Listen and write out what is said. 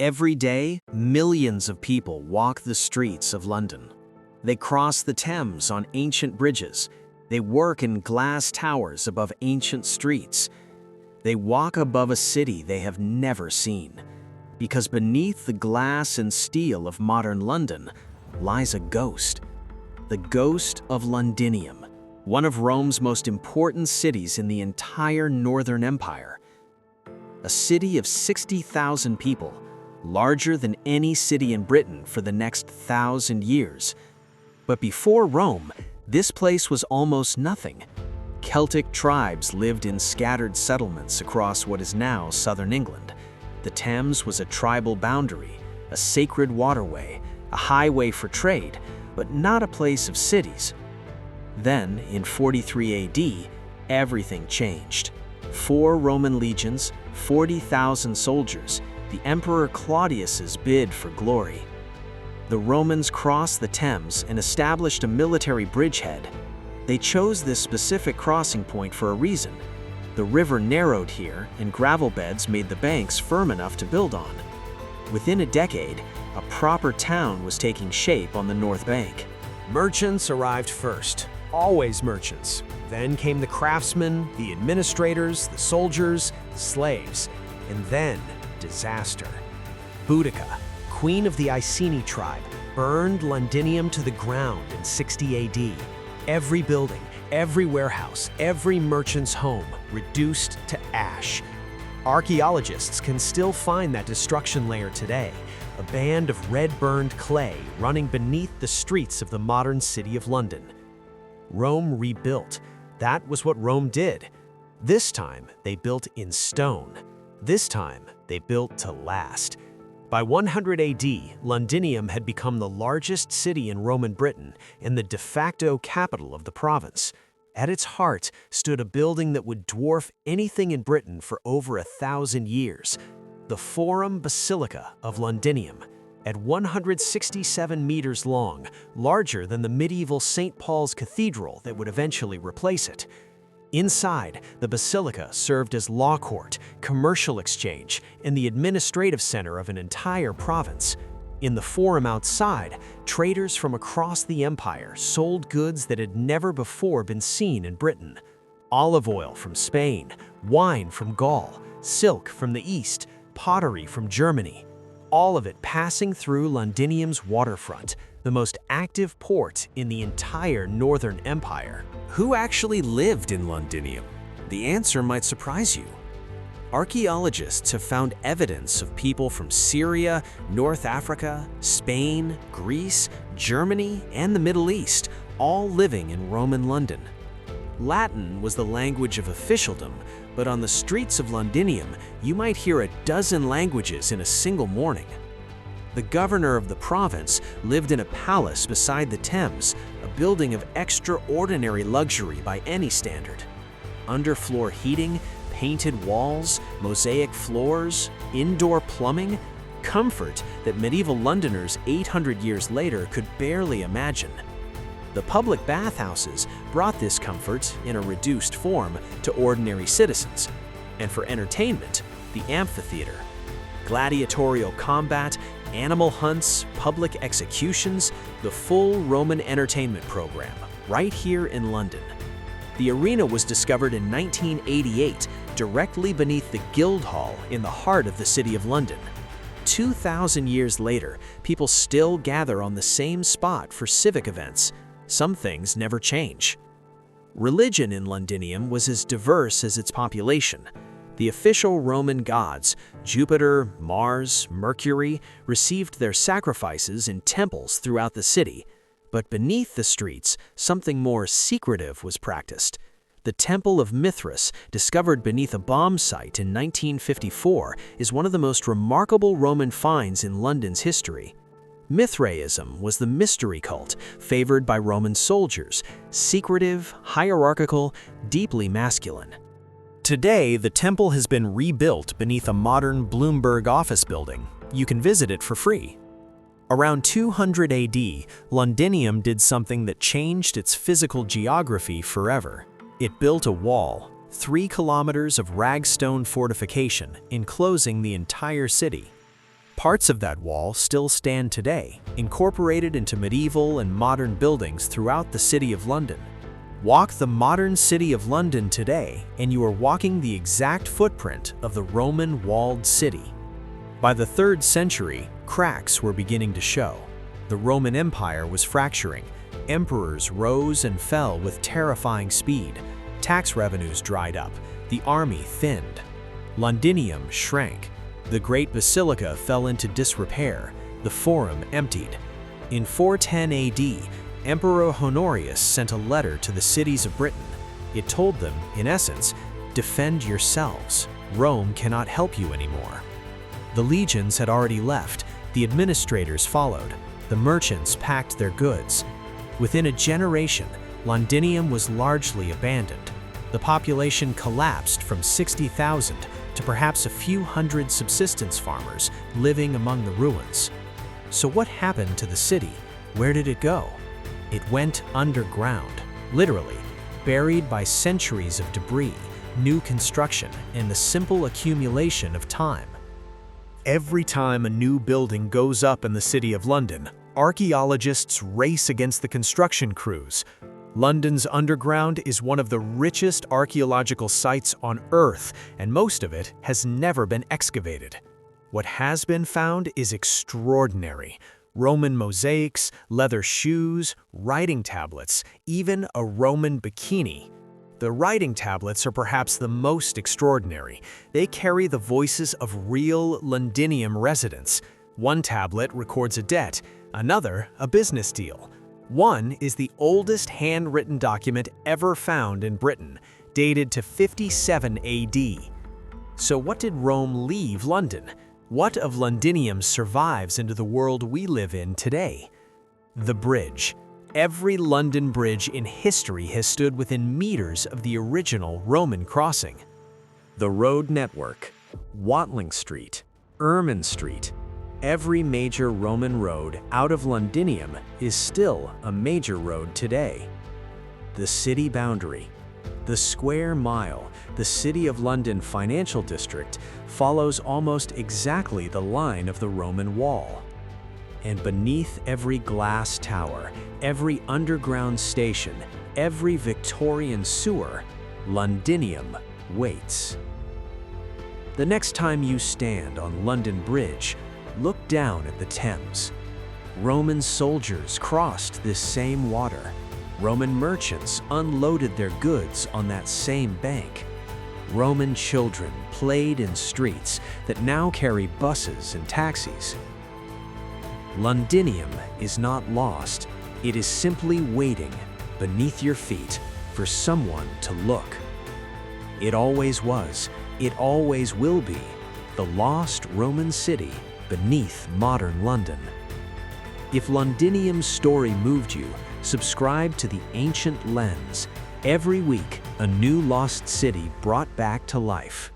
Every day, millions of people walk the streets of London. They cross the Thames on ancient bridges. They work in glass towers above ancient streets. They walk above a city they have never seen. Because beneath the glass and steel of modern London lies a ghost. The ghost of Londinium, one of Rome's most important cities in the entire Northern Empire. A city of 60,000 people, larger than any city in Britain for the next 1,000 years. But before Rome, this place was almost nothing. Celtic tribes lived in scattered settlements across what is now southern England. The Thames was a tribal boundary, a sacred waterway, a highway for trade, but not a place of cities. Then, in 43 AD, everything changed. 4 Roman legions, 40,000 soldiers, the Emperor Claudius's bid for glory. The Romans crossed the Thames and established a military bridgehead. They chose this specific crossing point for a reason. The river narrowed here, and gravel beds made the banks firm enough to build on. Within a decade, a proper town was taking shape on the north bank. Merchants arrived first, always merchants. Then came the craftsmen, the administrators, the soldiers, the slaves, and then disaster. Boudica, queen of the Iceni tribe, burned Londinium to the ground in 60 AD. Every building, every warehouse, every merchant's home reduced to ash. Archaeologists can still find that destruction layer today, a band of red-burned clay running beneath the streets of the modern city of London. Rome rebuilt. That was what Rome did. This time, they built in stone. This time, they built to last. By 100 AD, Londinium had become the largest city in Roman Britain and the de facto capital of the province. At its heart stood a building that would dwarf anything in Britain for over 1,000 years, the forum-basilica of Londinium. At 167 meters long, larger than the medieval St. Paul's Cathedral that would eventually replace it. Inside, the basilica served as law court, commercial exchange, and the administrative center of an entire province. In the forum outside, traders from across the empire sold goods that had never before been seen in Britain. Olive oil from Spain, wine from Gaul, silk from the East, pottery from Germany. All of it passing through Londinium's waterfront, the most active port in the entire Northern Empire. Who actually lived in Londinium? The answer might surprise you. Archaeologists have found evidence of people from Syria, North Africa, Spain, Greece, Germany, and the Middle East, all living in Roman London. Latin was the language of officialdom, but on the streets of Londinium, you might hear a dozen languages in a single morning. The governor of the province lived in a palace beside the Thames, a building of extraordinary luxury by any standard. Underfloor heating, painted walls, mosaic floors, indoor plumbing, comfort that medieval Londoners 800 years later could barely imagine. The public bathhouses brought this comfort in a reduced form to ordinary citizens. And for entertainment, the amphitheater. Gladiatorial combat, animal hunts, public executions, the full Roman entertainment program, right here in London. The arena was discovered in 1988, directly beneath the Guildhall in the heart of the City of London. 2,000 years later, people still gather on the same spot for civic events. Some things never change. Religion in Londinium was as diverse as its population. The official Roman gods, Jupiter, Mars, Mercury, received their sacrifices in temples throughout the city. But beneath the streets, something more secretive was practiced. The Temple of Mithras, discovered beneath a bomb site in 1954, is one of the most remarkable Roman finds in London's history. Mithraism was the mystery cult favored by Roman soldiers, secretive, hierarchical, deeply masculine. Today, the temple has been rebuilt beneath a modern Bloomberg office building. You can visit it for free. Around 200 AD, Londinium did something that changed its physical geography forever. It built a wall, 3 kilometers of ragstone fortification, enclosing the entire city. Parts of that wall still stand today, incorporated into medieval and modern buildings throughout the City of London. Walk the modern City of London today, and you are walking the exact footprint of the Roman walled city. By the 3rd century, cracks were beginning to show. The Roman Empire was fracturing. Emperors rose and fell with terrifying speed. Tax revenues dried up. The army thinned. Londinium shrank. The great basilica fell into disrepair. The forum emptied. In 410 AD, Emperor Honorius sent a letter to the cities of Britain. It told them, in essence, defend yourselves. Rome cannot help you anymore. The legions had already left. The administrators followed. The merchants packed their goods. Within a generation, Londinium was largely abandoned. The population collapsed from 60,000 to perhaps a few hundred subsistence farmers living among the ruins. So what happened to the city? Where did it go? It went underground, literally, buried by centuries of debris, new construction, and the simple accumulation of time. Every time a new building goes up in the City of London, archaeologists race against the construction crews. London's underground is one of the richest archaeological sites on Earth, and most of it has never been excavated. What has been found is extraordinary. Roman mosaics, leather shoes, writing tablets, even a Roman bikini. The writing tablets are perhaps the most extraordinary. They carry the voices of real Londinium residents. One tablet records a debt, another a business deal. One is the oldest handwritten document ever found in Britain, dated to 57 AD. So what did Rome leave London? What of Londinium survives into the world we live in today? The bridge. Every London bridge in history has stood within meters of the original Roman crossing. The road network. Watling Street, Ermine Street. Every major Roman road out of Londinium is still a major road today. The city boundary. The square mile, the City of London financial district, follows almost exactly the line of the Roman wall. And beneath every glass tower, every underground station, every Victorian sewer, Londinium waits. The next time you stand on London Bridge, look down at the Thames. Roman soldiers crossed this same water. Roman merchants unloaded their goods on that same bank. Roman children played in streets that now carry buses and taxis. Londinium is not lost. It is simply waiting beneath your feet for someone to look. It always was, it always will be, the lost Roman city beneath modern London. If Londinium's story moved you, subscribe to The Ancient Lens. Every week, a new lost city brought back to life.